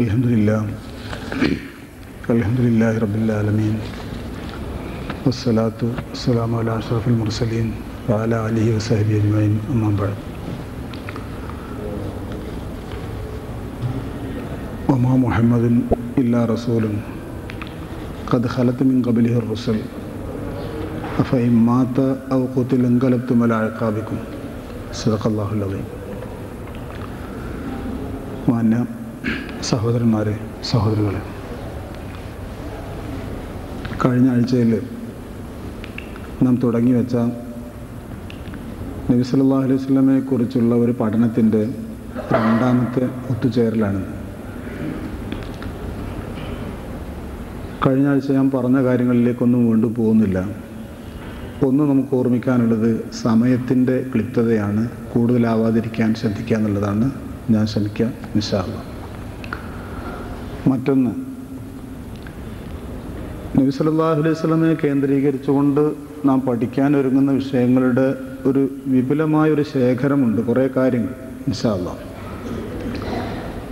അൽഹംദുലില്ലാഹി റബ്ബിൽ ആലമീൻ വസ്സലാത്തു വസ്സലാമു അലാ അഷ്റഫിൽ മുർസലീൻ വഅലാ ആലിഹി വസഹ്ബിഹി അജ്മഈൻ അമ്മാ ബഅദ്. വമാ മുഹമ്മദുൻ ഇല്ലാ റസൂലുൻ ഖദ് ഖലത് മിൻ ഖബ്ലിഹി റുസുൽ അഫഇൻ മാത ഔ ഖുതില ഇൻഖലബ്തും അലാ അഅഖാബിക്കും. സദഖല്ലാഹുൽ അദീം. മാന്യ സഹോദരന്മാരെ, സഹോദരികളെ, കഴിഞ്ഞ ആഴ്ചയിൽ നാം തുടങ്ങി വെച്ച നബി സല്ലല്ലാഹു അലൈഹി വസല്ലമയെ കുറിച്ചുള്ള ഒരു പഠനത്തിൻ്റെ രണ്ടാമത്തെ ഒത്തുചേരലാണ്. കഴിഞ്ഞ ആഴ്ച ഞാൻ പറഞ്ഞ കാര്യങ്ങളിലേക്കൊന്നും വീണ്ടും പോകുന്നില്ല. ഒന്ന് നമുക്ക് ഓർമ്മിക്കാനുള്ളത് സമയത്തിൻ്റെ ക്ലിപ്തതയാണ്. കൂടുതലാവാതിരിക്കാൻ ശ്രദ്ധിക്കുക എന്നുള്ളതാണ്. ഞാൻ ശ്രമിക്കാം ഇൻഷാ അല്ലാഹ്. മറ്റൊന്ന്, നബി സല്ലല്ലാഹു അലൈഹി വസല്ലമയെ കേന്ദ്രീകരിച്ചുകൊണ്ട് നാം പഠിക്കാൻ ഒരുങ്ങുന്ന വിഷയങ്ങളുടെ ഒരു വിപുലമായൊരു ശേഖരമുണ്ട്, കുറേ കാര്യങ്ങൾ ഇൻഷാ അല്ലാഹ്.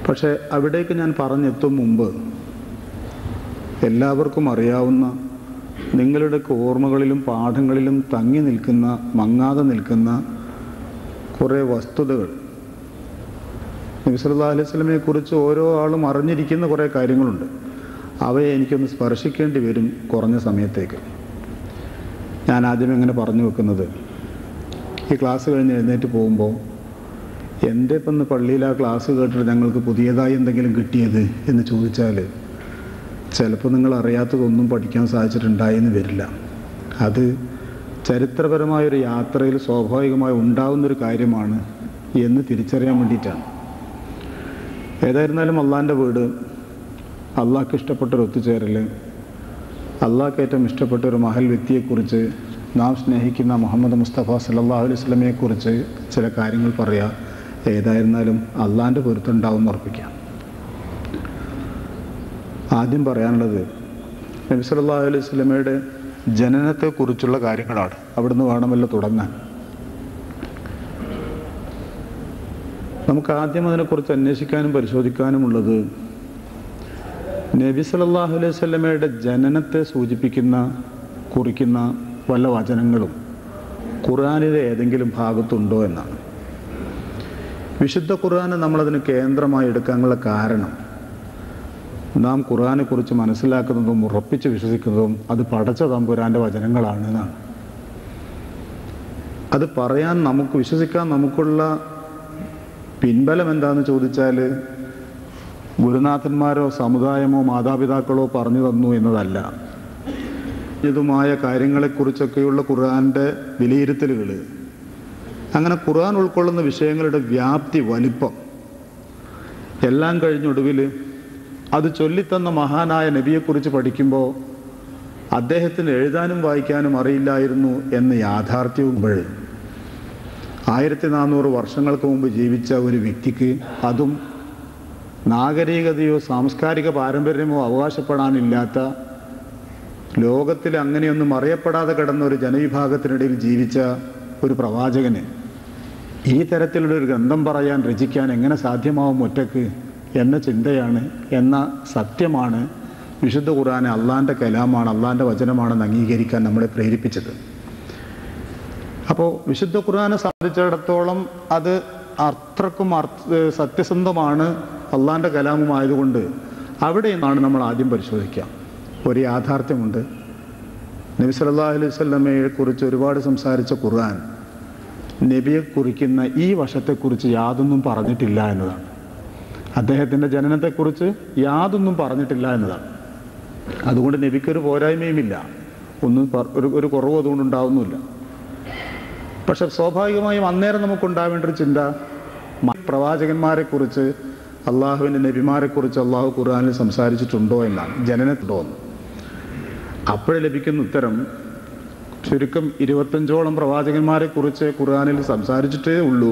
പക്ഷേ അവിടേക്ക് ഞാൻ പറഞ്ഞെത്തും മുമ്പ് എല്ലാവർക്കും അറിയാവുന്ന, നിങ്ങളുടെ ഓർമ്മകളിലും പാഠങ്ങളിലും തങ്ങി നിൽക്കുന്ന, മങ്ങാതെ നിൽക്കുന്ന കുറേ വസ്തുതകൾ, നബി സല്ലല്ലാഹു അലൈഹി വസല്ലമയെക്കുറിച്ച് ഓരോ ആളും അറിഞ്ഞിരിക്കുന്ന കുറേ കാര്യങ്ങളുണ്ട്. അവയെ എനിക്കൊന്ന് സ്പർശിക്കേണ്ടി വരും കുറഞ്ഞ സമയത്തേക്ക്. ഞാൻ ആദ്യം എങ്ങനെ പറഞ്ഞു വെക്കുന്നത്, ഈ ക്ലാസ് കഴിഞ്ഞ് എഴുന്നേറ്റ് പോകുമ്പോൾ എൻ്റെ ഇപ്പം ഇന്ന് പള്ളിയിൽ ആ ക്ലാസ് കേട്ടിട്ട് ഞങ്ങൾക്ക് പുതിയതായി എന്തെങ്കിലും കിട്ടിയത് എന്ന് ചോദിച്ചാൽ ചിലപ്പോൾ നിങ്ങൾ അറിയാത്തതൊന്നും പഠിക്കാൻ സാധിച്ചിട്ടുണ്ടായെന്ന് വരില്ല. അത് ചരിത്രപരമായൊരു യാത്രയിൽ സ്വാഭാവികമായി ഉണ്ടാകുന്നൊരു കാര്യമാണ് എന്ന് തിരിച്ചറിയാൻ വേണ്ടിയിട്ടാണ്. ഏതായിരുന്നാലും അള്ളാൻ്റെ വീട്, അള്ളാഹ്ക്ക് ഇഷ്ടപ്പെട്ടൊരു ഒത്തുചേരൽ, അള്ളാഹ്ക്ക് ഏറ്റവും ഇഷ്ടപ്പെട്ട ഒരു മഹൽ വ്യക്തിയെക്കുറിച്ച്, നാം സ്നേഹിക്കുന്ന മുഹമ്മദ് മുസ്തഫ സല്ലല്ലാഹു അലൈഹി വസല്ലമയെക്കുറിച്ച് ചില കാര്യങ്ങൾ പറയാം. ഏതായിരുന്നാലും അള്ളാൻ്റെ പൊരുത്തം ഉണ്ടാവും എന്ന് ഉറപ്പിക്കാം. ആദ്യം പറയാനുള്ളത് നബി സല്ലല്ലാഹു അലൈഹി വസല്ലമയുടെ ജനനത്തെക്കുറിച്ചുള്ള കാര്യങ്ങളാണ്. അവിടുന്ന് വേണമല്ലോ തുടങ്ങാൻ. നമുക്ക് ആദ്യം അതിനെക്കുറിച്ച് അന്വേഷിക്കാനും പരിശോധിക്കാനുമുള്ളത്, നബി സല്ലല്ലാഹു അലൈഹി വസല്ലമയുടെ ജനനത്തെ സൂചിപ്പിക്കുന്ന, കുറിക്കുന്ന വല്ല വചനങ്ങളും ഖുർആനിലെ ഏതെങ്കിലും ഭാഗത്തുണ്ടോ എന്നാണ്. വിശുദ്ധ ഖുർആനെ നമ്മളതിന് കേന്ദ്രമായി എടുക്കാനുള്ള കാരണം, നാം ഖുർആനെക്കുറിച്ച് മനസ്സിലാക്കുന്നതും ഉറപ്പിച്ച് വിശ്വസിക്കുന്നതും അത് പടച്ച തമ്പുരാൻ്റെ വചനങ്ങളാണ് എന്നാണ്. അത് പറയാൻ, നമുക്ക് വിശ്വസിക്കാൻ നമുക്കുള്ള പിൻബലം എന്താണെന്ന് ചോദിച്ചാൽ, ഗുരുനാഥന്മാരോ സമുദായമോ മാതാപിതാക്കളോ പറഞ്ഞു തന്നു എന്നതല്ല. ഇതുമായ കാര്യങ്ങളെക്കുറിച്ചൊക്കെയുള്ള ഖുർആൻ്റെ വിലയിരുത്തലുകൾ, അങ്ങനെ ഖുർആൻ ഉൾക്കൊള്ളുന്ന വിഷയങ്ങളുടെ വ്യാപ്തി, വലിപ്പം എല്ലാം കഴിഞ്ഞൊടുവിൽ അത് ചൊല്ലിത്തന്ന മഹാനായ നബിയെക്കുറിച്ച് പഠിക്കുമ്പോൾ അദ്ദേഹത്തിന് എഴുതാനും വായിക്കാനും അറിയില്ലായിരുന്നു എന്ന യാഥാർത്ഥ്യവും 1400 വർഷങ്ങൾക്ക് മുമ്പ് ജീവിച്ച ഒരു വ്യക്തിക്ക്, അതും നാഗരികതയോ സാംസ്കാരിക പാരമ്പര്യമോ അവകാശപ്പെടാനില്ലാത്ത, ലോകത്തിൽ അങ്ങനെയൊന്നും അറിയപ്പെടാതെ കിടന്ന ഒരു ജനവിഭാഗത്തിനിടയിൽ ജീവിച്ച ഒരു പ്രവാചകന് ഈ തരത്തിലുള്ളൊരു ഗ്രന്ഥം പറയാൻ, രചിക്കാൻ എങ്ങനെ സാധ്യമാവും ഒറ്റക്ക് എന്ന ചിന്തയാണ്, എന്ന സത്യമാണ് വിശുദ്ധ ഖുർആനെ അള്ളാൻ്റെ കലാമാണ്, അള്ളാൻ്റെ വചനമാണെന്ന് അംഗീകരിക്കാൻ നമ്മളെ പ്രേരിപ്പിച്ചത്. അപ്പോൾ വിശുദ്ധ ഖുർആനെ സംബന്ധിച്ചിടത്തോളം അത് അത്രക്കും സത്യസന്ധമാണ്, അള്ളാൻ്റെ കലാമുമായതുകൊണ്ട് അവിടെ നിന്നാണ് നമ്മൾ ആദ്യം പരിശോധിക്കുക. ഒരു യാഥാർത്ഥ്യമുണ്ട്, നബി സല്ലല്ലാഹു അലൈഹി വസല്ലമയെക്കുറിച്ച് ഒരുപാട് സംസാരിച്ച ഖുർആൻ നബിയെ കുറിക്കുന്ന ഈ വശത്തെക്കുറിച്ച് യാതൊന്നും പറഞ്ഞിട്ടില്ല എന്നതാണ്. അദ്ദേഹത്തിൻ്റെ ജനനത്തെക്കുറിച്ച് യാതൊന്നും പറഞ്ഞിട്ടില്ല എന്നതാണ്. അതുകൊണ്ട് നബിക്കൊരു പോരായ്മയുമില്ല, ഒന്നും ഒരു കുറവും അതുകൊണ്ട് ഉണ്ടാവുന്നില്ല. പക്ഷെ സ്വാഭാവികമായും അന്നേരം നമുക്കുണ്ടാവേണ്ടൊരു ചിന്ത, പ്രവാചകന്മാരെക്കുറിച്ച്, അള്ളാഹുവിൻ്റെ നബിമാരെക്കുറിച്ച് അള്ളാഹു ഖുർആനിൽ സംസാരിച്ചിട്ടുണ്ടോ എന്നാണ്, ജനനത്തുണ്ടോ എന്ന്. അപ്പോഴേ ലഭിക്കുന്ന ഉത്തരം, ചുരുക്കം 25ഓളം പ്രവാചകന്മാരെക്കുറിച്ച് ഖുർആനിൽ സംസാരിച്ചിട്ടേ ഉള്ളൂ.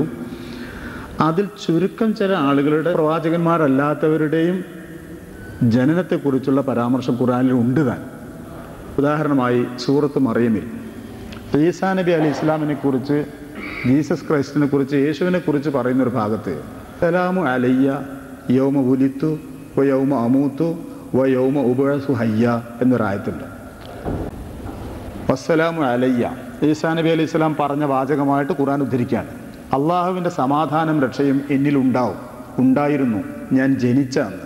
അതിൽ ചുരുക്കം ചില ആളുകളുടെ, പ്രവാചകന്മാരല്ലാത്തവരുടെയും ജനനത്തെക്കുറിച്ചുള്ള പരാമർശം ഖുർആനിൽ ഉണ്ട് താൻ. ഉദാഹരണമായി സൂറത്ത് മറിയമിൽ ഈസാ നബി അലൈഹി ഇസ്ലാമിനെ കുറിച്ച്, ജീസസ് ക്രൈസ്റ്റിനെ കുറിച്ച്, യേശുവിനെ കുറിച്ച് പറയുന്നൊരു ഭാഗത്ത് സലാമു അലയ്യ യൗമ ഉലിത്തു വ യൗമ അമൂത്തു വ യൗമ ഉബഅസു ഹയ്യ എന്നൊരായത്തുണ്ട്. വസ്സലാമു അലയ്യ ഈസാ നബി അലൈഹി സ്വലാം പറഞ്ഞ വാചകമായിട്ട് ഖുർആൻ ഉദ്ധരിക്കുകയാണ്. അള്ളാഹുവിൻ്റെ സമാധാനം രക്ഷയും ഉണ്ടായിരുന്നു ഞാൻ ജനിച്ച അന്ന്.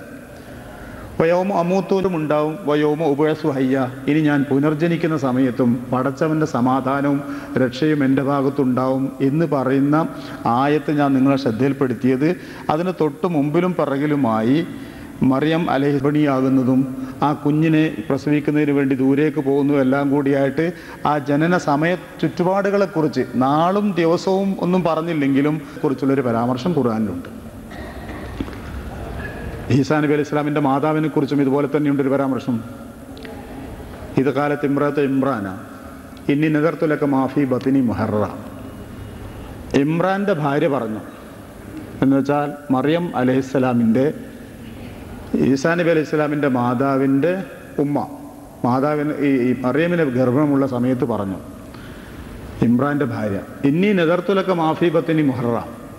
വയോമ അമൂത്തൂരും ഉണ്ടാവും, വയോമ ഉബഅസു ഹയ്യ, ഇനി ഞാൻ പുനർജനിക്കുന്ന സമയത്തും പടച്ചവൻ്റെ സമാധാനവും രക്ഷയും എൻ്റെ ഭാഗത്തുണ്ടാവും എന്ന് പറയുന്ന ആയത്ത് ഞാൻ നിങ്ങളെ ശ്രദ്ധയിൽപ്പെടുത്തിയത്. അതിന് തൊട്ട് മുമ്പിലും പിറകിലുമായി മറിയം അലൈഹിബണിയാകുന്നതും ആ കുഞ്ഞിനെ പ്രസവിക്കുന്നതിന് വേണ്ടി ദൂരേക്ക് പോകുന്നതും എല്ലാം കൂടിയായിട്ട് ആ ജനന സമയ ചുറ്റുപാടുകളെക്കുറിച്ച് നാളും ദിവസവും ഒന്നും പറഞ്ഞില്ലെങ്കിലും കുറിച്ചുള്ളൊരു പരാമർശം ഖുർആനിലുണ്ട്. ഈസാ നബി അലൈഹി സ്വലാമിൻ്റെ മാതാവിനെ കുറിച്ചും ഇതുപോലെ തന്നെയുണ്ടൊരു പരാമർശം. ഇത് കാലത്ത് ഇമ്രാത്ത് ഇമ്രാന ഇന്നി നദർത്തുലക മാഫി ബത്തിനി മുഹറ. ഇമ്രാൻ്റെ ഭാര്യ പറഞ്ഞു എന്ന് വെച്ചാൽ മറിയം അലൈഹിസ്സലാമിൻ്റെ ഈസാ നബി അലൈഹി സ്വലാമിൻ്റെ മാതാവിൻ്റെ ഉമ്മ മാതാവിന് ഈ മറിയമിന് ഗർഭമുള്ള സമയത്ത് പറഞ്ഞു, ഇമ്രാൻ്റെ ഭാര്യ, ഇന്നി നദർത്തുലക മാഫി ബത്തിനി മുഹറ,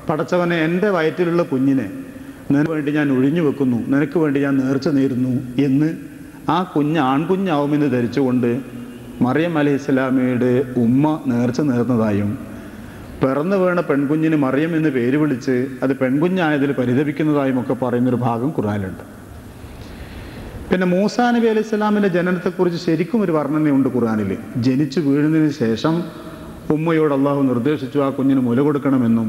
പടച്ചവനെ എൻ്റെ വയറ്റിലുള്ള കുഞ്ഞിനെ നിനക്ക് വേണ്ടി ഞാൻ ഒഴിഞ്ഞു വെക്കുന്നു, നിനക്ക് വേണ്ടി ഞാൻ നേർച്ച നേരുന്നു എന്ന് ആ കുഞ്ഞ് ആൺകുഞ്ഞാവുമെന്ന് ധരിച്ചുകൊണ്ട് മറിയം അലൈഹിസ്സലാമയുടെ ഉമ്മ നേർച്ച നേർന്നതായും പിറന്നു വീണ പെൺകുഞ്ഞിന് മറിയം എന്ന് പേര് വിളിച്ച് അത് പെൺകുഞ്ഞായതിൽ പരിതപിക്കുന്നതായും ഒക്കെ പറയുന്നൊരു ഭാഗം ഖുർആനിലുണ്ട്. പിന്നെ മൂസാ നബി അലൈഹി സ്വലാമിൻ്റെ ജനനത്തെക്കുറിച്ച് ശരിക്കും ഒരു വർണ്ണനയുണ്ട് ഖുർആനിൽ. ജനിച്ചു വീഴുന്നതിന് ശേഷം ഉമ്മയോട് അള്ളാഹു നിർദ്ദേശിച്ചു ആ കുഞ്ഞിന് മുല കൊടുക്കണമെന്നും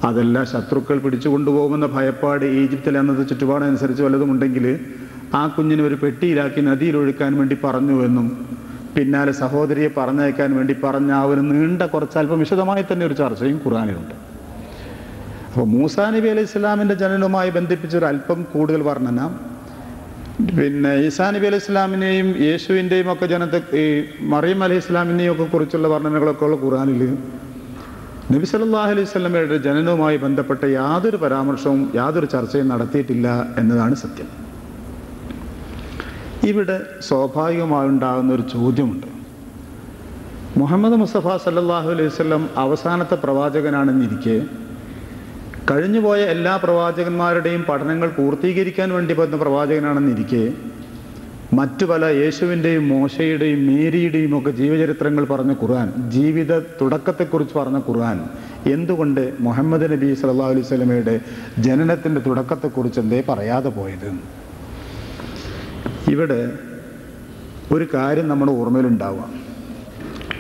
അതല്ല ശത്രുക്കൾ പിടിച്ചു കൊണ്ടുപോകുന്ന ഭയപ്പാട് ഈജിപ്തിലെ അന്നത്തെ ചുറ്റുപാടനുസരിച്ച് വല്ലതുമുണ്ടെങ്കിൽ ആ കുഞ്ഞിനെ ഒരു പെട്ടിയിലാക്കി നദിയിലൊഴുക്കാൻ വേണ്ടി പറഞ്ഞുവെന്നും പിന്നാലെ സഹോദരിയെ പറഞ്ഞയക്കാൻ വേണ്ടി പറഞ്ഞ ആ ഒരു നീണ്ട കുറച്ചല്പം വിശദമായി തന്നെ ഒരു ചർച്ചയും ഖുർആനിലുണ്ട്. അപ്പോൾ മൂസാ നബി അലൈഹി സ്വലാമിൻ്റെ ജനനവുമായി ബന്ധിപ്പിച്ചൊരു അല്പം കൂടുതൽ വർണ്ണന, പിന്നെ ഈസാ നബി അലൈഹി സ്വലാമിനെയും യേശുവിൻ്റെയും ഒക്കെ ഈ മറിയം അലൈഹി സ്വലാമിനെയും ഒക്കെ കുറിച്ചുള്ള വർണ്ണനകളൊക്കെ ഉള്ള ഖുർആനിൽ നബി സല്ലല്ലാഹു അലൈഹി വസല്ലമയുടെ ജനനവുമായി ബന്ധപ്പെട്ട യാതൊരു പരാമർശവും യാതൊരു ചർച്ചയും നടത്തിയിട്ടില്ല എന്നതാണ് സത്യം. ഇവിടെ സ്വാഭാവികമായുണ്ടാകുന്ന ഒരു ചോദ്യമുണ്ട്. മുഹമ്മദ് മുസ്തഫ സല്ലല്ലാഹു അലൈഹി വസല്ലം അവസാനത്തെ പ്രവാചകനാണെന്നിരിക്കെ കഴിഞ്ഞുപോയ എല്ലാ പ്രവാചകന്മാരുടെയും പഠനങ്ങൾ പൂർത്തീകരിക്കാൻ വേണ്ടി വന്ന പ്രവാചകനാണെന്നിരിക്കെ മറ്റു പല യേശുവിൻ്റെയും മോശയുടെയും മേരിയുടെയും ഒക്കെ ജീവചരിത്രങ്ങൾ പറഞ്ഞ ഖുർആൻ, ജീവിത തുടക്കത്തെക്കുറിച്ച് പറഞ്ഞ ഖുർആൻ എന്തുകൊണ്ട് മുഹമ്മദ് നബി സല്ലല്ലാഹു അലൈഹി വസല്ലമയുടെ ജനനത്തിൻ്റെ തുടക്കത്തെക്കുറിച്ച് എന്തേ പറയാതെ പോയത്? ഇവിടെ ഒരു കാര്യം നമ്മുടെ ഓർമ്മയിലുണ്ടാവുക,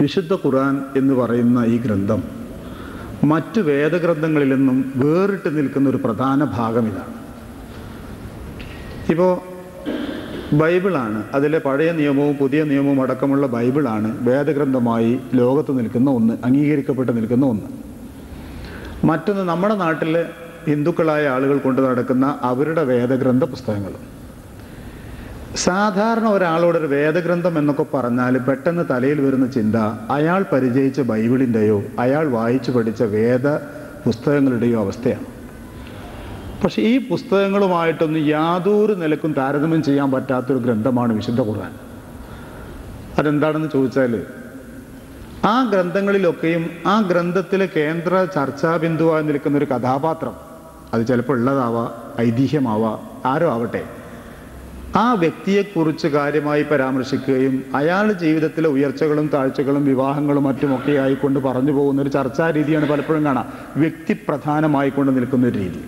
വിശുദ്ധ ഖുർആൻ എന്ന് പറയുന്ന ഈ ഗ്രന്ഥം മറ്റു വേദഗ്രന്ഥങ്ങളിൽ നിന്നും വേറിട്ട് നിൽക്കുന്ന ഒരു പ്രധാന ഭാഗം ഇതാണ്. ഇപ്പോൾ ബൈബിളാണ്, അതിലെ പഴയ നിയമവും പുതിയ നിയമവും അടക്കമുള്ള ബൈബിളാണ് വേദഗ്രന്ഥമായി ലോകത്ത് നിൽക്കുന്ന ഒന്ന്, അംഗീകരിക്കപ്പെട്ട് നിൽക്കുന്ന ഒന്ന്. മറ്റൊന്ന് നമ്മുടെ നാട്ടിലെ ഹിന്ദുക്കളായ ആളുകൾ കൊണ്ട് നടക്കുന്ന അവരുടെ വേദഗ്രന്ഥ പുസ്തകങ്ങൾ. സാധാരണ ഒരാളോടൊരു വേദഗ്രന്ഥം എന്നൊക്കെ പറഞ്ഞാൽ പെട്ടെന്ന് തലയിൽ വരുന്ന ചിന്ത അയാൾ പരിചയിച്ച ബൈബിളിൻ്റെയോ അയാൾ വായിച്ചു പഠിച്ച വേദ പുസ്തകങ്ങളുടെയോ അവസ്ഥയാണ്. പക്ഷെ ഈ പുസ്തകങ്ങളുമായിട്ടൊന്നും യാതൊരു നിലക്കും താരതമ്യം ചെയ്യാൻ പറ്റാത്തൊരു ഗ്രന്ഥമാണ് വിശുദ്ധ ഖുർആൻ. അതെന്താണെന്ന് ചോദിച്ചാൽ ആ ഗ്രന്ഥങ്ങളിലൊക്കെയും ആ ഗ്രന്ഥത്തിലെ കേന്ദ്ര ചർച്ചാബിന്ദുവായി നിൽക്കുന്നൊരു കഥാപാത്രം, അത് ചിലപ്പോൾ ഉള്ളതാവാം, ഐതിഹ്യമാവാം, ആരോ ആവട്ടെ, ആ വ്യക്തിയെക്കുറിച്ച് കാര്യമായി പരാമർശിക്കുകയും അയാളുടെ ജീവിതത്തിലെ ഉയർച്ചകളും താഴ്ചകളും വിവാഹങ്ങളും മറ്റുമൊക്കെ ആയിക്കൊണ്ട് പറഞ്ഞു പോകുന്ന ഒരു ചർച്ചാ രീതിയാണ് പലപ്പോഴും കാണാം, വ്യക്തിപ്രധാനമായിക്കൊണ്ട് നിൽക്കുന്നൊരു രീതി.